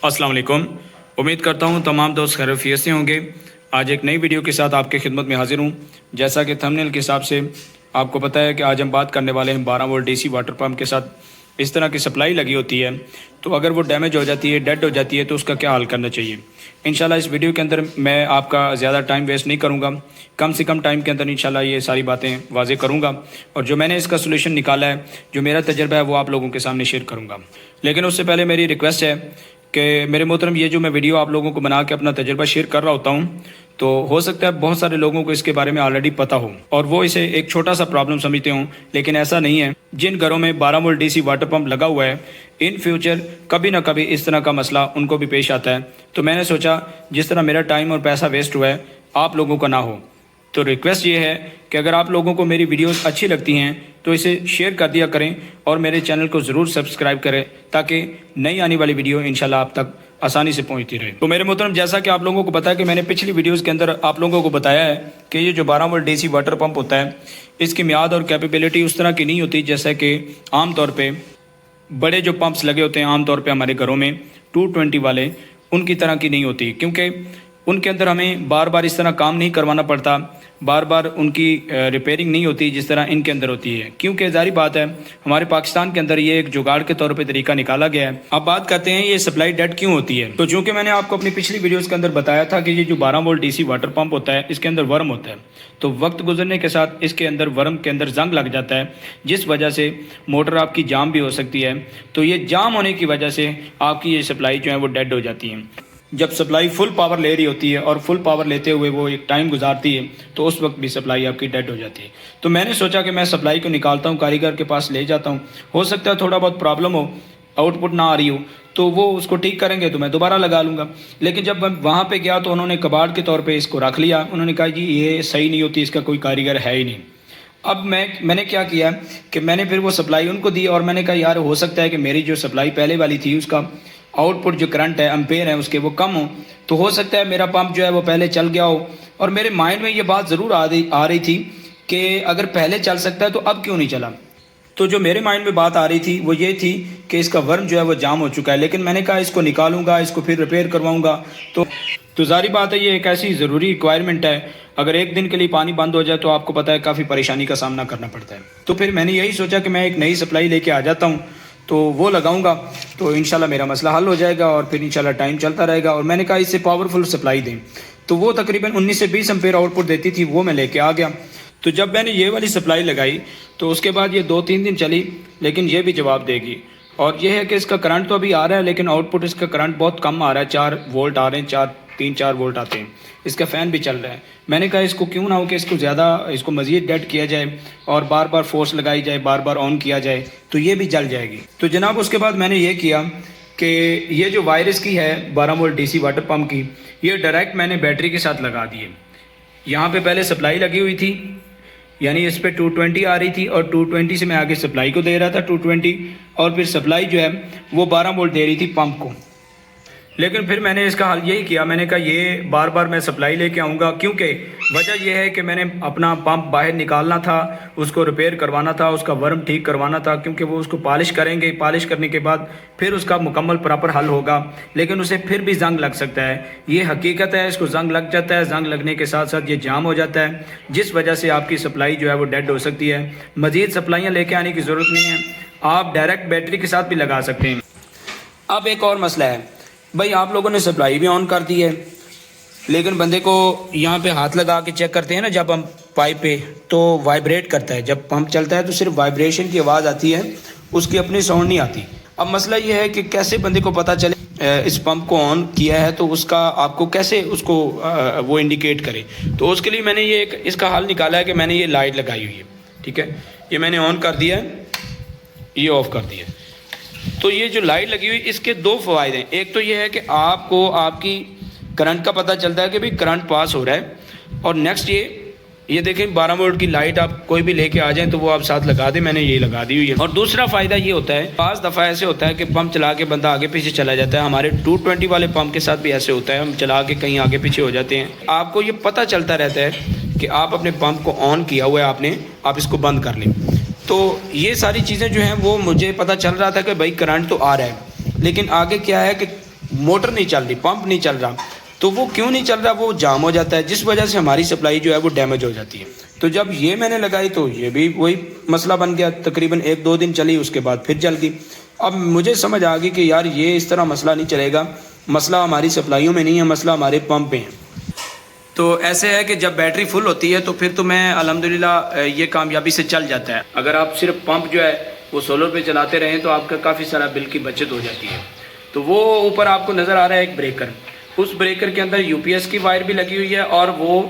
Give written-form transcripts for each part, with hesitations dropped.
السلام علیکم، امید کرتا ہوں تمام دوست خیریت سے ہوں گے۔ آج ایک نئی ویڈیو کے ساتھ آپ کی خدمت میں حاضر ہوں۔ جیسا کہ تھمبنیل کے حساب سے آپ کو پتہ ہے کہ آج ہم بات کرنے والے ہیں 12 volt D C water pump کے ساتھ اس طرح کی سپلائی لگی ہوتی ہے تو اگر وہ ڈیمیج ہو جاتی ہے، ڈیڈ ہو جاتی ہے تو اس کا کیا حل کرنا چاہیے۔ انشاءاللہ اس ویڈیو کے اندر میں آپ کا زیادہ ٹائم ویسٹ نہیں کروں گا، کم سے کم ٹائم کے اندر انشاءاللہ یہ ساری باتیں واضح کروں گا اور جو میں نے اس کا سولوشن نکالا ہے، جو میرا تجربہ ہے وہ آپ لوگوں کے سامنے شیئر کروں گا۔ لیکن اس سے پہلے میری ریکویسٹ ہے کہ میرے محترم، یہ جو میں ویڈیو آپ لوگوں کو بنا کے اپنا تجربہ شیئر کر رہا ہوتا ہوں تو ہو سکتا ہے بہت سارے لوگوں کو اس کے بارے میں آلریڈی پتہ ہو اور وہ اسے ایک چھوٹا سا پرابلم سمجھتے ہوں، لیکن ایسا نہیں ہے۔ جن گھروں میں 12 volt D C water pump لگا ہوا ہے، ان فیوچر کبھی نہ کبھی اس طرح کا مسئلہ ان کو بھی پیش آتا ہے، تو میں نے سوچا جس طرح میرا ٹائم اور پیسہ ویسٹ ہوا ہے آپ لوگوں کا نہ ہو۔ تو ریکویسٹ یہ ہے کہ اگر آپ لوگوں کو میری ویڈیوز اچھی لگتی ہیں تو اسے شیئر کر دیا کریں اور میرے چینل کو ضرور سبسکرائب کریں تاکہ نئی آنے والی ویڈیو انشاءاللہ آپ تک آسانی سے پہنچتی رہے۔ تو میرے محترم، جیسا کہ آپ لوگوں کو پتا ہے کہ میں نے پچھلی ویڈیوز کے اندر آپ لوگوں کو بتایا ہے کہ یہ جو 12 volt D C water pump ہوتا ہے، اس کی میعاد اور کیپیبلٹی اس طرح کی نہیں ہوتی جیسا کہ عام طور پہ بڑے جو پمپس لگے ہوتے ہیں عام طور پہ ہمارے گھروں میں 220 والے، ان کی طرح کی نہیں ہوتی، کیونکہ ان کے اندر ہمیں بار بار اس طرح کام نہیں کروانا پڑتا، بار بار ان کی ریپیئرنگ نہیں ہوتی جس طرح ان کے اندر ہوتی ہے، کیونکہ ظاہری بات ہے ہمارے پاکستان کے اندر یہ ایک جگاڑ کے طور پہ طریقہ نکالا گیا ہے۔ اب بات کرتے ہیں یہ سپلائی ڈیڈ کیوں ہوتی ہے۔ تو چونکہ میں نے آپ کو اپنی پچھلی ویڈیوز کے اندر بتایا تھا کہ یہ جو 12 volt D C water pump ہوتا ہے اس کے اندر ورم ہوتا ہے، تو وقت گزرنے کے ساتھ اس کے اندر ورم کے اندر زنگ لگ جاتا ہے جس وجہ سے موٹر آپ کی جام بھی ہو سکتی ہے۔ تو یہ جام ہونے کی وجہ سے آپ کی یہ سپلائی جو ہے وہ ڈیڈ ہو جاتی ہے۔ جب سپلائی فل پاور لے رہی ہوتی ہے اور فل پاور لیتے ہوئے وہ ایک ٹائم گزارتی ہے تو اس وقت بھی سپلائی آپ کی ڈیڈ ہو جاتی ہے۔ تو میں نے سوچا کہ میں سپلائی کو نکالتا ہوں، کاریگر کے پاس لے جاتا ہوں، ہو سکتا ہے تھوڑا بہت پرابلم ہو، آؤٹ پٹ نہ آ رہی ہو تو وہ اس کو ٹھیک کریں گے تو میں دوبارہ لگا لوں گا۔ لیکن جب میں وہاں پہ گیا تو انہوں نے کباڑ کے طور پہ اس کو رکھ لیا، انہوں نے کہا جی یہ صحیح نہیں ہوتی، اس کا کوئی کاریگر ہے ہی نہیں۔ اب میں نے کیا کیا کہ میں نے پھر وہ سپلائی ان کو دی اور میں نے کہا یار ہو سکتا ہے کہ میری جو سپلائی پہلے والی تھی اس کا آؤٹ پٹ جو کرنٹ ہے، امپیئر ہے اس کے، وہ کم ہو، تو ہو سکتا ہے میرا پمپ جو ہے وہ پہلے چل گیا ہو۔ اور میرے مائنڈ میں یہ بات ضرور آ رہی تھی کہ اگر پہلے چل سکتا ہے تو اب کیوں نہیں چلا۔ تو جو میرے مائنڈ میں بات آ رہی تھی وہ یہ تھی کہ اس کا ورم جو ہے وہ جام ہو چکا ہے، لیکن میں نے کہا اس کو نکالوں گا، اس کو پھر ریپیئر کرواؤں گا۔ تو ظاہری بات ہے یہ ایک ایسی ضروری ریکوائرمنٹ ہے، اگر ایک دن کے لیے پانی بند ہو جائے تو آپ کو پتہ ہے کافی پریشانی کا سامنا کرنا پڑتا ہے۔ تو پھر میں نے یہی سوچا کہ میں ایک نئی سپلائی لے کے آ جاتا ہوں تو وہ لگاؤں گا تو انشاءاللہ میرا مسئلہ حل ہو جائے گا اور پھر انشاءاللہ ٹائم چلتا رہے گا۔ اور میں نے کہا اس سے پاورفل سپلائی دیں، تو وہ تقریباً 19 سے 20 امپیئر آؤٹ پٹ دیتی تھی، وہ میں لے کے آ گیا۔ تو جب میں نے یہ والی سپلائی لگائی تو اس کے بعد یہ 2-3 دن چلی، لیکن یہ بھی جواب دے گی۔ اور یہ ہے کہ اس کا کرنٹ تو ابھی آ رہا ہے لیکن آؤٹ پٹ اس کا کرنٹ بہت کم آ رہا ہے، 4 وولٹ آ رہے ہیں، 3-4 وولٹ آتے ہیں، اس کا فین بھی چل رہا ہے۔ میں نے کہا اس کو کیوں نہ ہو کہ اس کو مزید ڈیڈ کیا جائے اور بار بار فورس لگائی جائے، بار بار آن کیا جائے تو یہ بھی جل جائے گی۔ تو جناب اس کے بعد میں نے یہ کیا کہ یہ جو وائرس کی ہے 12 volt D C water pump کی، یہ ڈائریکٹ میں نے بیٹری کے ساتھ لگا دی ہے۔ یہاں پہ پہلے سپلائی لگی ہوئی تھی، یعنی اس پہ 220 آ رہی تھی اور 220 سے میں آگے سپلائی کو دے رہا تھا 220، اور پھر سپلائی جو ہے وہ 12 وولٹ دے رہی تھی پمپ کو۔ لیکن پھر میں نے اس کا حل یہی کیا، میں نے کہا یہ بار بار میں سپلائی لے کے آؤں گا، کیونکہ وجہ یہ ہے کہ میں نے اپنا پمپ باہر نکالنا تھا، اس کو ریپیئر کروانا تھا، اس کا ورم ٹھیک کروانا تھا، کیونکہ وہ اس کو پالش کریں گے، پالش کرنے کے بعد پھر اس کا مکمل پراپر حل ہوگا، لیکن اسے پھر بھی زنگ لگ سکتا ہے۔ یہ حقیقت ہے، اس کو زنگ لگ جاتا ہے، زنگ لگنے کے ساتھ ساتھ یہ جام ہو جاتا ہے جس وجہ سے آپ کی سپلائی جو ہے وہ ڈیڈ ہو سکتی ہے۔ مزید سپلائیاں لے کے آنے کی ضرورت نہیں ہے، آپ ڈائریکٹ بیٹری کے ساتھ بھی لگا سکتے ہیں۔ اب ایک اور مسئلہ ہے بھائی، آپ لوگوں نے سپلائی بھی آن کر دی ہے لیکن بندے کو یہاں پہ ہاتھ لگا کے چیک کرتے ہیں نا جب ہم پائپ پہ، تو وائبریٹ کرتا ہے، جب پمپ چلتا ہے تو صرف وائبریشن کی آواز آتی ہے، اس کی اپنی ساؤنڈ نہیں آتی۔ اب مسئلہ یہ ہے کہ کیسے بندے کو پتہ چلے اس پمپ کو آن کیا ہے تو اس کا آپ کو کیسے اس کو وہ انڈیکیٹ کرے۔ تو اس کے لیے میں نے یہ اس کا حل نکالا ہے کہ میں نے یہ لائٹ لگائی ہوئی ہے، ٹھیک ہے، یہ میں نے آن کر دیا ہے، یہ آف کر دیا ہے۔ تو یہ جو لائٹ لگی ہوئی اس کے 2 فوائد ہیں، ایک تو یہ ہے کہ آپ کو آپ کی کرنٹ کا پتہ چلتا ہے کہ بھی کرنٹ پاس ہو رہا ہے، اور نیکسٹ یہ دیکھیں 12 وولٹ کی لائٹ آپ کوئی بھی لے کے آ جائیں تو وہ آپ ساتھ لگا دیں، میں نے یہ لگا دی ہوئی ہے۔ اور دوسرا فائدہ یہ ہوتا ہے، بعض دفعہ ایسے ہوتا ہے کہ پمپ چلا کے بندہ آگے پیچھے چلا جاتا ہے، ہمارے 220 والے پمپ کے ساتھ بھی ایسے ہوتا ہے، ہم چلا کے کہیں آگے پیچھے ہو جاتے ہیں، آپ کو یہ پتہ چلتا رہتا ہے کہ آپ اپنے پمپ کو آن کیا ہوا ہے، آپ اس کو بند کر لیں۔ تو یہ ساری چیزیں جو ہیں وہ مجھے پتہ چل رہا تھا کہ بھائی کرنٹ تو آ رہا ہے، لیکن آگے کیا ہے کہ موٹر نہیں چل رہی، پمپ نہیں چل رہا. تو وہ کیوں نہیں چل رہا؟ وہ جام ہو جاتا ہے، جس وجہ سے ہماری سپلائی جو ہے وہ ڈیمیج ہو جاتی ہے. تو جب یہ میں نے لگائی تو یہ بھی وہی مسئلہ بن گیا. تقریباً 1-2 دن چلی، اس کے بعد پھر جل گئی. اب مجھے سمجھ آ گئی کہ یار یہ اس طرح مسئلہ نہیں چلے گا، مسئلہ ہماری سپلائیوں میں نہیں ہے، مسئلہ ہمارے پمپ پہ ہے. تو ایسے ہے کہ جب بیٹری فل ہوتی ہے تو پھر تو میں الحمدللہ یہ کامیابی سے چل جاتا ہے. اگر آپ صرف پمپ جو ہے وہ سولر پہ چلاتے رہیں تو آپ کا کافی سارا بل کی بچت ہو جاتی ہے. تو وہ اوپر آپ کو نظر آ رہا ہے ایک بریکر، اس بریکر کے اندر یو پی ایس کی وائر بھی لگی ہوئی ہے اور وہ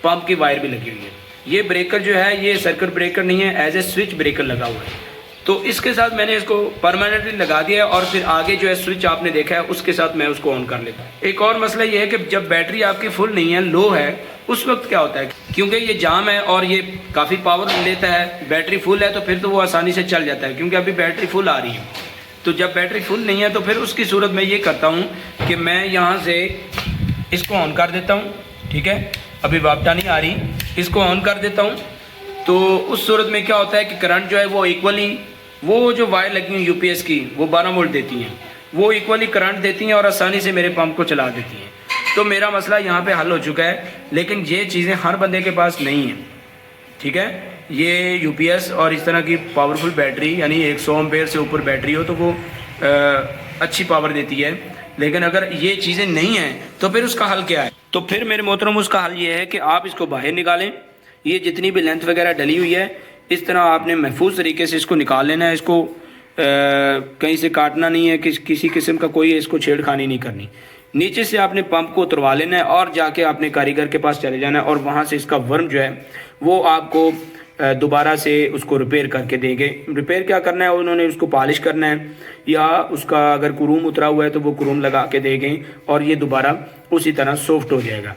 پمپ کی وائر بھی لگی ہوئی ہے. یہ بریکر جو ہے یہ سرکٹ بریکر نہیں ہے، ایز اے سوئچ بریکر لگا ہوا ہے. تو اس کے ساتھ میں نے اس کو پرماننٹلی لگا دیا ہے اور پھر آگے جو ہے سوئچ آپ نے دیکھا ہے اس کے ساتھ میں اس کو آن کر لیتا ہوں. ایک اور مسئلہ یہ ہے کہ جب بیٹری آپ کی فل نہیں ہے، لو ہے، اس وقت کیا ہوتا ہے کیونکہ یہ جام ہے اور یہ کافی پاور لیتا ہے، بیٹری فل ہے تو پھر تو وہ آسانی سے چل جاتا ہے کیونکہ ابھی بیٹری فل آ رہی ہے. تو جب بیٹری فل نہیں ہے تو پھر اس کی صورت میں یہ کرتا ہوں کہ میں یہاں سے اس کو آن کر دیتا ہوں. ٹھیک ہے، ابھی وابٹا نہیں آ رہی، اس کو آن کر دیتا ہوں. تو اس صورت میں کیا ہوتا ہے کہ کرنٹ جو ہے وہ ایکولی، وہ جو وائر لگی ہیں یو پی ایس کی وہ 12 وولٹ دیتی ہیں، وہ ایکولی کرنٹ دیتی ہیں اور آسانی سے میرے پمپ کو چلا دیتی ہیں. تو میرا مسئلہ یہاں پہ حل ہو چکا ہے. لیکن یہ چیزیں ہر بندے کے پاس نہیں ہیں. ٹھیک ہے، یہ یو پی ایس اور اس طرح کی پاورفل بیٹری، یعنی 100 ایمپیئر سے اوپر بیٹری ہو تو وہ اچھی پاور دیتی ہے. لیکن اگر یہ چیزیں نہیں ہیں تو پھر اس کا حل کیا ہے؟ تو پھر میرے محترم اس کا حل یہ ہے کہ آپ اس کو باہر نکالیں. یہ جتنی بھی لینتھ وغیرہ ڈلی ہوئی ہے اس طرح آپ نے محفوظ طریقے سے اس کو نکال لینا ہے. اس کو کہیں سے کاٹنا نہیں ہے، کسی قسم کا کوئی اس کو چھیڑ خانی نہیں کرنی. نیچے سے آپ نے پمپ کو اتروا لینا ہے اور جا کے اپنے کاریگر کے پاس چلے جانا ہے اور وہاں سے اس کا ورم جو ہے وہ آپ کو دوبارہ سے اس کو ریپیئر کر کے دیں گے. ریپیئر کیا کرنا ہے؟ انہوں نے اس کو پالش کرنا ہے یا اس کا اگر کروم اترا ہوا ہے تو وہ کروم لگا کے دے گئے اور یہ دوبارہ اسی طرح سافٹ ہو جائے گا.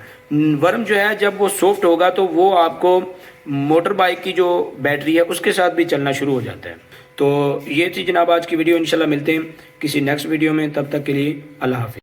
ورم جو ہے جب وہ سافٹ ہوگا تو وہ آپ کو موٹر بائک کی جو بیٹری ہے اس کے ساتھ بھی چلنا شروع ہو جاتا ہے. تو یہ تھی جناب آج کی ویڈیو. انشاءاللہ ملتے ہیں کسی نیکسٹ ویڈیو میں، تب تک کے لیے اللہ حافظ.